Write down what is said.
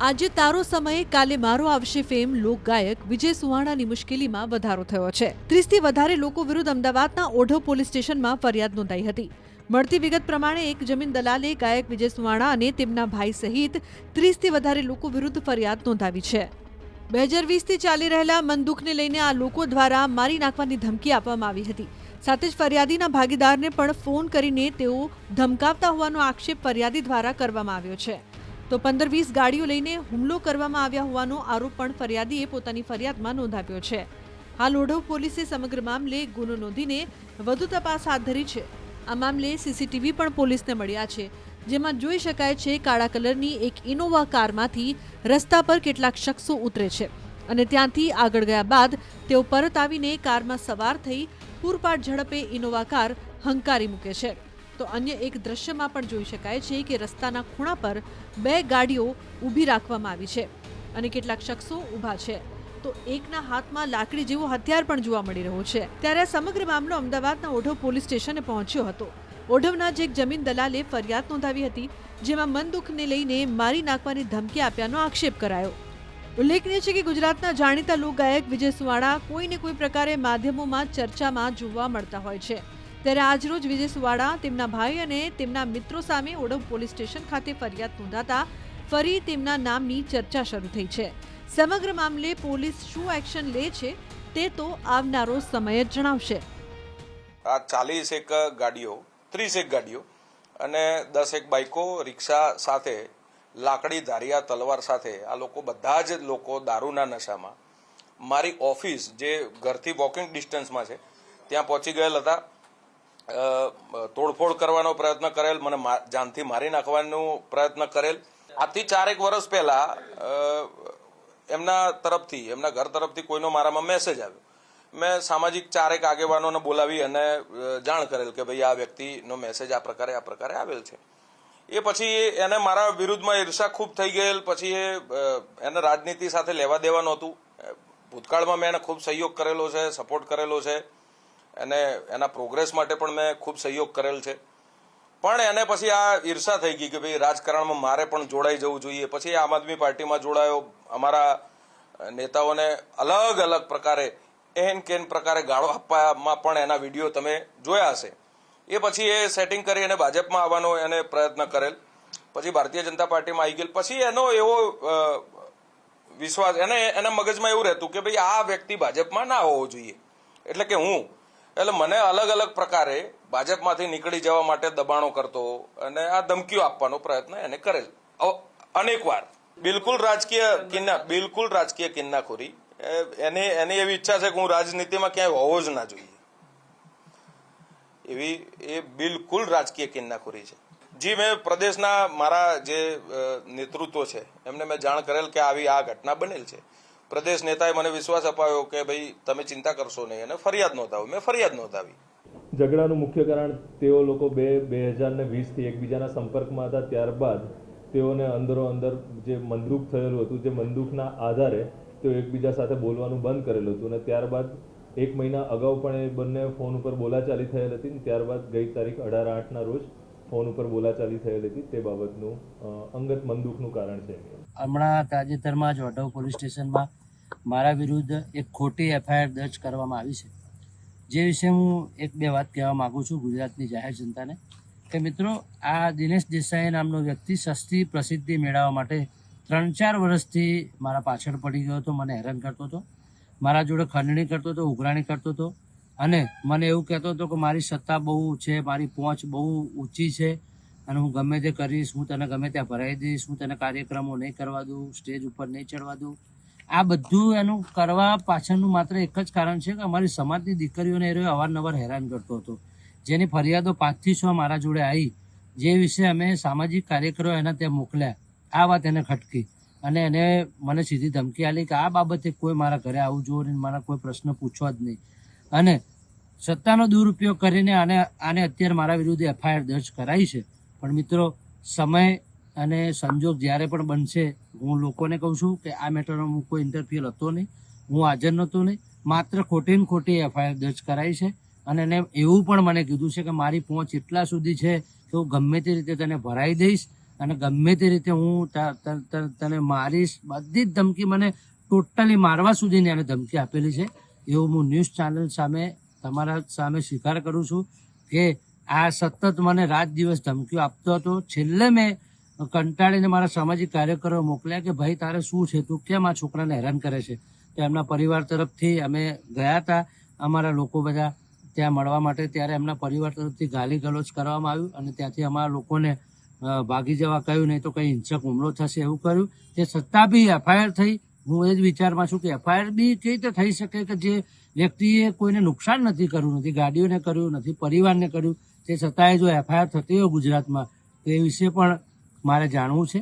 આજે તારો સમય કાલે મારો આવશે ફેમ લોકગાયક વિજય સુવાણાની મુશ્કેલીમાં વધારો થયો છે। 30 થી વધારે લોકો વિરુદ્ધ અમદાવાદના ઓઢવ પોલીસ સ્ટેશનમાં ફરિયાદ નોંધાઈ હતી। મળતી વિગત પ્રમાણે એક જમીન દલાલે ગાયક વિજય સુવાણા અને તેમના ભાઈ સહિત 30 થી વધારે લોકો વિરુદ્ધ ફરિયાદ નોંધાવી છે। 2020 થી ચાલી રહેલા મનદુખને લઈને આ લોકો દ્વારા મારી નાખવાની ધમકી આપવામાં આવી હતી। સાથે જ ફરિયાદીના ભાગીદારને પણ ફોન કરીને તેઓ ધમકાવતા હોવાનો આક્ષેપ ફરિયાદી દ્વારા કરવામાં આવ્યો છે। તો 15-20 ગાડીઓ લઈને હુમલો કરવામાં આવ્યા હોવાનો આરોપ પણ ફરિયાદીએ પોતાની ફરિયાદમાં નોંધાવ્યો છે। હાલ ઓઢવ પોલીસે સમગ્ર મામલે ગુનો નોંધીને વધુ તપાસ હાથ ધરી છે। આ મામલે સીસીટીવી પણ પોલીસને મળ્યા છે, જેમાં જોઈ શકાય છે કાળા કલરની એક ઇનોવા કારમાંથી રસ્તા પર કેટલાક શખ્સો ઉતરે છે અને ત્યાંથી આગળ ગયા બાદ તેઓ પરત આવીને કારમાં સવાર થઈ પૂરપાટ ઝડપે ઇનોવા કાર હંકારી મૂકે છે। તો અન્ય એક દ્રશ્યમાં પણ જોઈ શકાય છે કે રસ્તાના ખૂણા પર 2 ગાડીઓ ઊભી રાખવામાં આવી છે અને કેટલાક શખ્સો ઊભા છે। તો એકના હાથમાં લાકડી જેવો હથિયાર પણ જોવા મળી રહ્યો છે। ત્યારે આ સમગ્ર મામલો અમદાવાદના ઓઢવ પોલીસ સ્ટેશને પહોંચ્યો હતો। ઓઢવના જ એક જમીન દલાલે ફરિયાદ નોંધાવી હતી, જેમાં મનદુખને લઈને મારી નાખવાની ધમકી આપ્યાનો આક્ષેપ કરાયો। ઉલ્લેખનીય છે કે ગુજરાતના જાણીતા લોકગાયક વિજય સુવાણા કોઈને કોઈ પ્રકારે માધ્યમોમાં ચર્ચામાં જોવા મળતા હોય છે। ત્યારે આજરોજ વિજય સુવાણા તેમના ભાઈ અને તેમના મિત્રો સામે ઓઢવ પોલીસ સ્ટેશન ખાતે ફરિયાદ નોંધાતા ફરી તેમના નામની ચર્ચા શરૂ થઈ છે। સમગ્ર મામલે પોલીસ શું એક્શન લે છે તે તો આવનારો સમય જ જણાવશે। આ 40 ગાડીઓ 30 ગાડીઓ અને 10 બાઇકો રિક્ષા સાથે લાકડી ધારિયા તલવાર સાથે આ લોકો બધા જ લોકો દારૂના નશામાં મારી ઓફિસ જે ઘરથી વોકિંગ ડિસ્ટન્સમાં છે ત્યાં પહોંચી ગયેલ હતા। તોડફોડ કરવાનો પ્રયત્ન કરેલ, મને જાનથી મારી નાખવાનો પ્રયત્ન કરેલ। આથી 4 વર્ષ પહેલા એમના ઘર તરફથી કોઈનો મારામાં મેસેજ આવ્યો। મેં સામાજિક 4 આગેવાનોને બોલાવી અને જાણ કરેલ કે ભાઈ આ વ્યક્તિનો મેસેજ આ પ્રકારે આવેલ છે। એ પછી એને મારા વિરુદ્ધમાં ઈર્ષા ખૂબ થઈ ગયેલ। પછી એને રાજનીતિ સાથે લેવા દેવા નહોતું। ભૂતકાળમાં મેં એને ખૂબ સહયોગ કરેલો છે, સપોર્ટ કરેલો છે અને એના પ્રોગ્રેસ માટે પણ મેં ખૂબ સહયોગ કરેલ છે। પણ એને પછી આ ઈર્ષા થઈ ગઈ કે ભાઈ રાજકારણમાં મારે પણ જોડાઈ જવું જોઈએ। પછી આમ આદમી પાર્ટીમાં જોડાયો। અમારા નેતાઓને અલગ અલગ પ્રકારે એન કેન પ્રકારે ગાળો આપવામાં પણ એના વિડીયો તમે જોયા હશે। એ પછી એ સેટિંગ કરી અને ભાજપમાં આવવાનો એને પ્રયત્ન કરેલ। પછી ભારતીય જનતા પાર્ટીમાં આવી ગયેલ। પછી એનો એવો વિશ્વાસ એના મગજમાં એવું રહેતું કે ભાઈ આ વ્યક્તિ ભાજપમાં ના હોવો જોઈએ, એટલે મને અલગ અલગ પ્રકારે ભાજપમાંથી નીકળી જવા માટે દબાણો કરતો અને આ ધમકીઓ આપવાનો પ્રયત્ન એને કરેલ અનેક વાર। બિલકુલ રાજકીય કિન્નાખોરી। એની એવી ઈચ્છા છે કે હું રાજનીતિમાં ક્યાંય હોવો જ ના જોઈએ, એવી એ બિલકુલ રાજકીય કિન્નાખોરી છે। જી, મેં પ્રદેશના મારા જે નેતૃત્વ છે એમને મેં જાણ કરેલ કે આવી આ ઘટના બનેલ છે। પ્રદેશ નેતાએ મને વિશ્વાસ અપાયો કે ભાઈ તમે ચિંતા કરશો નહીં અને ફરિયાદ નોંધાવો। મેં ફરિયાદ નોંધાવી। ઝઘડાનું મુખ્ય કારણ તેઓ લોકો 2020થી એકબીજાના સંપર્કમાં હતા। ત્યારબાદ તેઓને અંદરો અંદર જે મનદુખ થયેલું હતું, જે મનદુખના આધારે તેઓ એકબીજા સાથે બોલવાનું બંધ કરેલું હતું અને ત્યારબાદ 1 મહિના અગાઉ પણ એ બંને ફોન ઉપર બોલાચાલી થયેલ હતી। ત્યારબાદ ગઈ તારીખ 18/8ના રોજ ફોન ઉપર બોલાચાલી થયેલ હતી। તે બાબતનું અંગત મનદુખનું કારણ છે। હમણાં તાજેતરમાં જ ઓઢવ પોલીસ સ્ટેશનમાં મારા વિરુદ્ધ એક ખોટી એફઆઈઆર દર્જ કરવામાં આવી છે, જે વિશે હું 1-2 વાત કહેવા માગું છું ગુજરાતની જાહેર જનતાને કે મિત્રો, આ દિનેશ દેસાઈ નામનો વ્યક્તિ સસ્તી પ્રસિદ્ધિ મેળવવા માટે 3-4 વર્ષથી મારા પાછળ પડી ગયો હતો। મને હેરાન કરતો હતો, મારા જોડે ખંડણી કરતો હતો, ઉઘરાણી કરતો હતો અને મને એવું કહેતો હતો કે મારી સત્તા બહુ છે, મારી પહોંચ બહુ ઊંચી છે અને હું ગમે તે કરીશ, હું તને ગમે ત્યાં ભરાઈ દઈશ, હું તને કાર્યક્રમો નહીં કરવા દઉં, સ્ટેજ ઉપર નહીં ચડવા દઉં। આ બધું એનું કરવા પાછળનું માત્ર એક જ કારણ છે કે અમારી સમાજની દીકરીઓને એ અવારનવાર હેરાન કરતો હતો, જેની ફરિયાદો 5 થી 6 મારા જોડે આવી, જે વિશે અમે સામાજિક કાર્યકરો એના ત્યાં મોકલ્યા। આ વાત એને ખટકી અને એને મને સીધી ધમકી આપી કે આ બાબતે કોઈ મારા ઘરે આવવું જોઈએ, મારા કોઈ પ્રશ્ન પૂછવા જ નહીં અને સત્તાનો દુરુપયોગ કરીને આને અત્યારે મારા વિરુદ્ધ એફઆઈઆર દર્જ કરાઈ છે। પણ મિત્રો, સમય અને સંજોગ જ્યારે પણ બનશે, હું લોકોને કહું છું કે આ મેટરમાં હું કોઈ ઇન્ટરફિયર હતો નહીં, હું હાજર નહોતો નહીં, માત્ર ખોટી એફઆઈઆર દર્જ કરાઈ છે અને એને એવું પણ મને કીધું છે કે મારી પહોંચ એટલા સુધી છે કે હું ગમે તે રીતે તને ભરાઈ દઈશ અને ગમે તે રીતે હું તને મારીશ, બધી જ ધમકી, મને ટોટલી મારવા સુધીની એને ધમકી આપેલી છે. એવું હું ન્યૂઝ ચેનલ સામે તમારા સામે સ્વીકાર કરું છું કે આ સતત મને રાત દિવસ ધમકીઓ આપતો હતો. છેલ્લે મેં કંટાળીને મારા સામાજિક કાર્યકરો મોકલ્યા કે ભાઈ તારે શું છે, તું કેમ આ છોકરાને હેરાન કરે છે. તો એમના પરિવાર તરફથી અમે ગયા હતા, અમારા લોકો બધા ત્યાં મળવા માટે. ત્યારે એમના પરિવાર તરફથી ગાલી ગલોચ કરવામાં આવ્યું અને ત્યાંથી અમારા લોકોને ભાગી જવા કહ્યું, નહીં તો કંઈ હિંસક હુમલો થશે એવું કર્યું. તે છતાં બી એફઆઈઆર થઈ. હું એ જ વિચારમાં છું કે એફઆઈઆર બી કેવી રીતે થઈ શકે કે જે વ્યક્તિએ કોઈને નુકસાન નથી કર્યું, નથી ગાડીઓને કર્યું, નથી પરિવારને કર્યું, તે છતાંય જો એફઆઈઆર થતી હોય ગુજરાતમાં તો એ વિશે પણ મારે જાણવું છે.